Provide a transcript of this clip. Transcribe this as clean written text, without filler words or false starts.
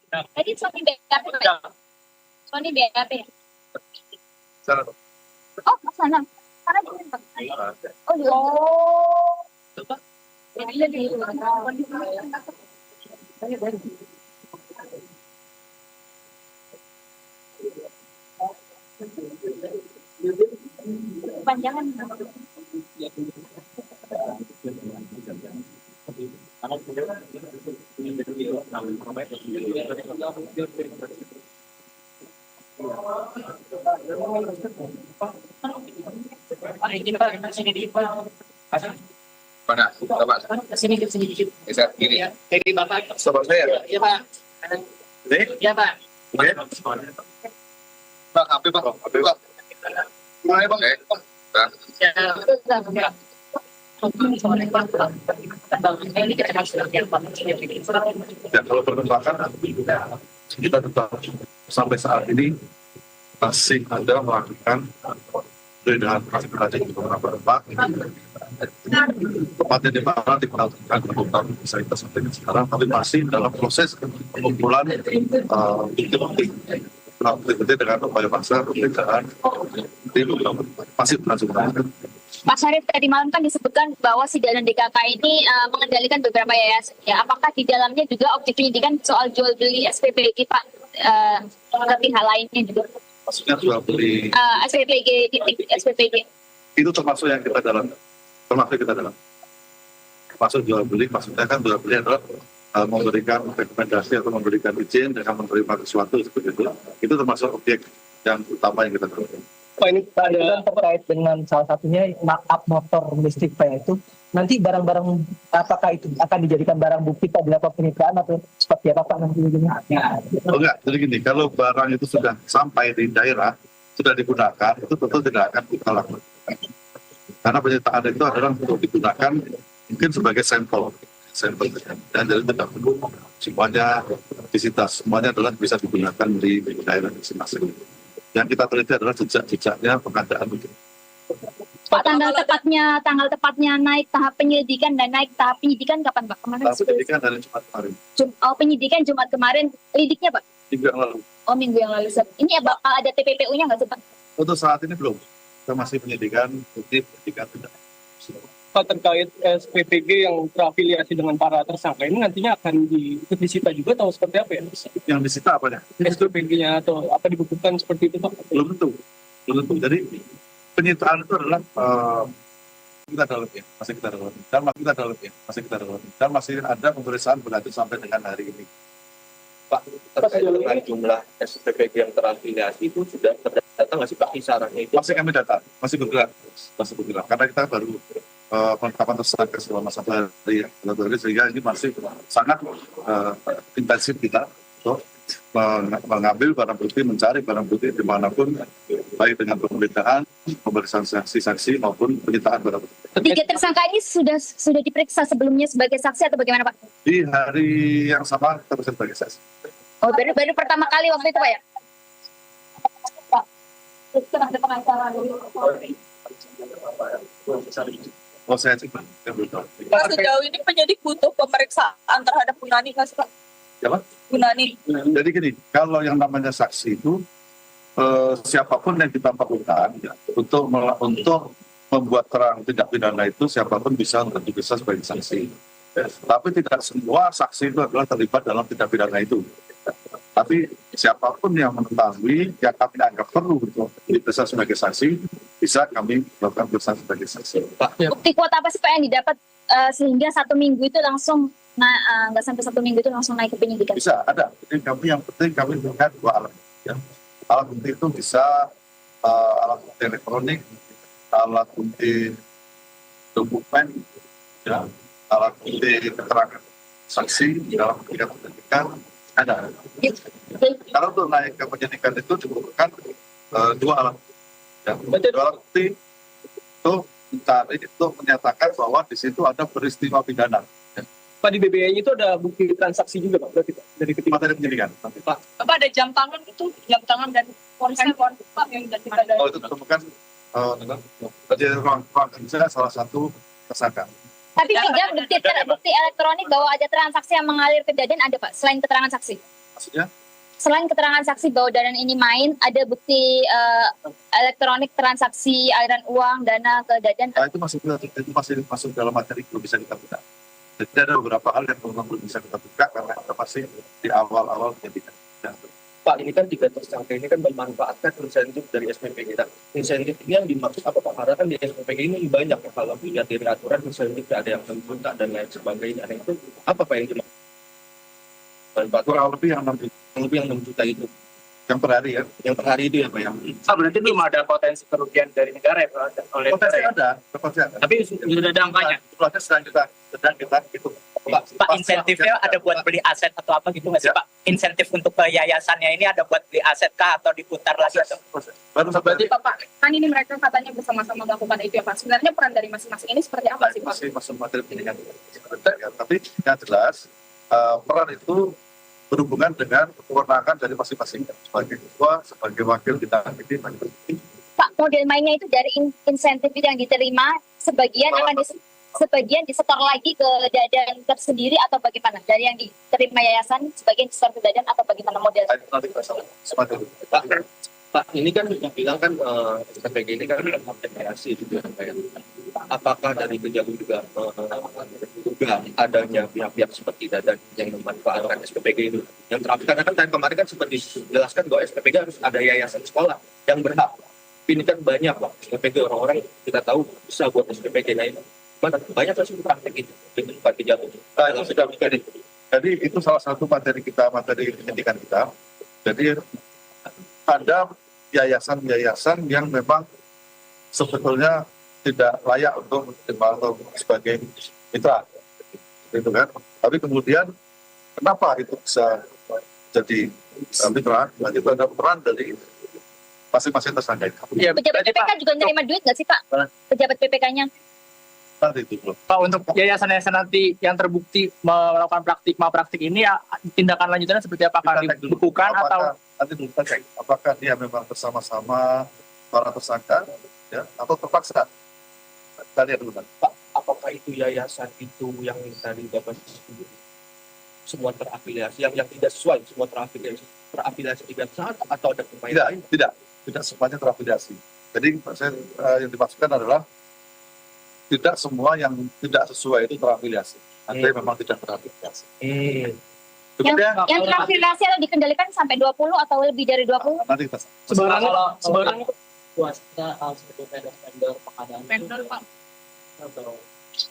Tadi Sony BAP, Pak. Sony BAP. Sana. Oh, ke sana. Sana di sini, Pak. Oh, di Coba. Jadi di panjangan. Mana? Bapak. Kesini dikit. Bisa gini. Jadi Bapak. Sabar saya. Iya, Pak. Ini? Iya, Pak. Oke. Pak, HP Pak. HP Pak. Mulai Bang. Ya, Ya, kalau perkembangan kita tetap sampai saat ini masih ada melakukan perbedaan praktik di beberapa tempat. Tempatnya di mana diperhatikan kebutuhan bisa kita sampaikan sekarang, tapi masih dalam proses pengumpulan bukti-bukti dengan upaya paksa pemeriksaan di beberapa masih berlangsung. Pak Syarif, tadi malam kan disebutkan bahwa Sida dan DKK ini mengendalikan beberapa yayasan. Ya, apakah di dalamnya juga objek penyidikan soal jual beli SPPG, Pak, ke pihak lainnya juga? Maksudnya jual beli SPPG itu termasuk yang kita dalam, termasuk jual beli. Maksudnya kan jual beli adalah memberikan rekomendasi atau memberikan izin dengan menerima sesuatu seperti itu termasuk objek yang utama yang kita lakukan. Pak, ini ada terkait dengan salah satunya markup motor listrik Pak, itu nanti barang-barang apakah itu akan dijadikan barang bukti Pak dilakukan penyitaan atau seperti apa Pak nanti ujungnya? Oh enggak, jadi gini, kalau barang itu sudah sampai di daerah, sudah digunakan, itu tentu tidak akan kita lakukan. Karena penyitaan itu adalah untuk digunakan mungkin sebagai sampel dan jadi tidak perlu semuanya disita, semuanya adalah bisa digunakan di daerah masing-masing. Yang kita teliti adalah jejak-jejaknya pengadaan itu. Pak, tanggal tepatnya naik tahap penyelidikan dan naik tahap penyidikan kapan, Pak? Kemarin tahap penyidikan dari Jumat kemarin. Penyidikan Jumat kemarin, lidiknya Pak? Minggu yang lalu. Oh, minggu yang lalu. Ini bakal ada TPPU-nya nggak sih, Pak? Untuk saat ini belum. Kita masih penyidikan, penyidikan tidak. Pak, terkait SPPG yang terafiliasi dengan para tersangka ini nantinya akan disita juga atau seperti apa ya? Yang disita apa ya? SPPG-nya atau apa dibekukan seperti itu Pak? Belum tentu. Jadi penyitaan itu adalah kita dalamnya, masih kita dalamnya, dan masih ada pemeriksaan berlanjut sampai dengan hari ini. Pak, terkait dengan jumlah SPPG yang terafiliasi itu sudah terdata nggak sih Pak kisarannya itu? Masih kami data, masih bergerak, karena kita baru penetapan tersangka selama 1 hari, sehingga ini masih sangat intensif kita untuk mengambil barang bukti, mencari barang bukti dimanapun, baik dengan pemeriksaan, pemeriksaan saksi-saksi maupun penyitaan barang bukti. 3 tersangka ini sudah diperiksa sebelumnya sebagai saksi atau bagaimana Pak? Di hari yang sama kita sebagai saksi. Oh, baru pertama kali waktu itu Pak ya? Pak, ada pengacara dari Oh, saya cek, saya belum tahu. Pak, sejauh ini penyidik butuh pemeriksaan terhadap Gunani nggak sih Pak? Siapa? Gunani. Jadi gini, kalau yang namanya saksi itu siapapun yang kita perlukan ya, untuk membuat terang tindak pidana itu siapapun bisa diperiksa sebagai saksi. Ya, tapi tidak semua saksi itu adalah terlibat dalam tindak pidana itu. Tapi siapapun yang mengetahui yang kami anggap perlu untuk diperiksa sebagai saksi, bisa kami lakukan pemeriksaan sebagai saksi. Bukti kuat apa sih Pak yang didapat sehingga 1 minggu itu langsung nggak sampai 1 minggu itu langsung naik ke penyidikan? Bisa, ada. Jadi yang penting kami punya 2 alat. Ya. Alat bukti itu bisa alat bukti elektronik, alat bukti dokumen, ya, alat bukti keterangan saksi dalam penyidikan ada. Kalau untuk naik ke penyidikan itu dibutuhkan 2 alat. Ya. 2 alat bukti itu mencari, itu menyatakan bahwa di situ ada peristiwa pidana. Pak, di BBI itu ada bukti transaksi juga Pak, berarti Pak, dari ketiga Materi penyidikan. Pak, ada jam tangan itu, jam tangan dan handphone Pak yang sudah kita Oh, itu ditemukan di ruang kerja salah satu tersangka. Tapi bukti elektronik bahwa ada transaksi yang mengalir ke Daden ada Pak, selain keterangan saksi? Maksudnya Selain keterangan saksi bahwa dana ini main, ada bukti elektronik transaksi aliran uang dana ke Dadan. itu masih masuk dalam materi, belum bisa kita buka. Jadi ada beberapa hal yang memang belum bisa kita buka karena kita masih di awal-awal penyidikan. Pak, ini kan tiga tersangka ini kan memanfaatkan insentif dari SPP kita. Insentif ini yang dimaksud apa Pak? Karena kan di SPP ini banyak ya, kalau dilihat dari aturan insentif ada yang menjuta dan lain sebagainya. Nah, itu apa Pak yang dimaksud? Kurang lebih yang 6 juta, Lebih yang 6 juta itu. yang per hari ya. Yang per hari itu ya Pak ya. Berarti belum ada potensi kerugian dari negara ya Pak? Oleh Potensi negara ya? ada. Tapi sudah ada angkanya. Jumlahnya sedang kita hitung. Pak, insentifnya ada buat beli aset atau apa gitu nggak sih Ya. Pak? Insentif untuk ke yayasannya ini ada buat beli aset kah atau diputar lagi? Atau? Baru Berarti sampai Pak, kan ini mereka katanya bersama-sama melakukan itu ya Pak. Sebenarnya peran dari masing-masing ini seperti apa sih Pak? masih masuk materi penyidikan. Tapi yang jelas peran itu berhubungan dengan kewenangan dari masing-masing sebagai ketua, sebagai wakil kita ini. Pak, model mainnya itu dari insentif itu yang diterima, sebagian sebagian disetor lagi ke Dadan tersendiri atau bagaimana? Dari yang diterima yayasan, sebagian disetor ke Dadan atau bagaimana model? Nanti kita semateri. Pak, ini kan yang bilang kan SPPG ini kan federasi juga kayak apakah dari Kejagung juga adanya pihak-pihak seperti Dadan yang memanfaatkan SPPG itu yang terakhir karena kan tadi kemarin kan sempat dijelaskan bahwa SPPG harus ada yayasan sekolah yang berhak. Ini kan banyak Pak SPPG orang-orang kita tahu bisa buat SPPG lain. Banyak kasus praktek itu Pak Kejagung. Itu sudah jadi itu salah satu materi penyidikan kita. Jadi ada yayasan-yayasan yang memang sebetulnya tidak layak untuk diterima atau sebagai mitra, gitu kan? Tapi kemudian kenapa itu bisa jadi mitra? Nah, itu ada peran dari masing-masing tersangka. Iya, Pejabat berarti, PPK Pak, juga nerima duit nggak sih Pak? Pejabat PPK-nya? Nanti itu belum. Pak, untuk yayasan-yayasan nanti yang terbukti melakukan malpraktik ini, ya, tindakan lanjutannya seperti apakah Kita cek dulu. dibekukan atau Nanti dulu kita cek apakah dia memang bersama-sama para tersangka ya atau terpaksa. Kita lihat dulu kan. Pak, apakah itu yayasan itu yang tadi Bapak sebut semua terafiliasi yang tidak sesuai semua terafiliasi tidak sah atau ada pemain lain? Tidak semuanya terafiliasi. Jadi yang dimaksudkan adalah tidak semua yang tidak sesuai itu terafiliasi. Ada yang memang tidak terafiliasi. Kemudian Yang terafiliasi atau dikendalikan sampai 20 atau lebih dari 20? nanti kita sebenarnya kuasnya sebetulnya vendor pengadaan Vendor Pak. atau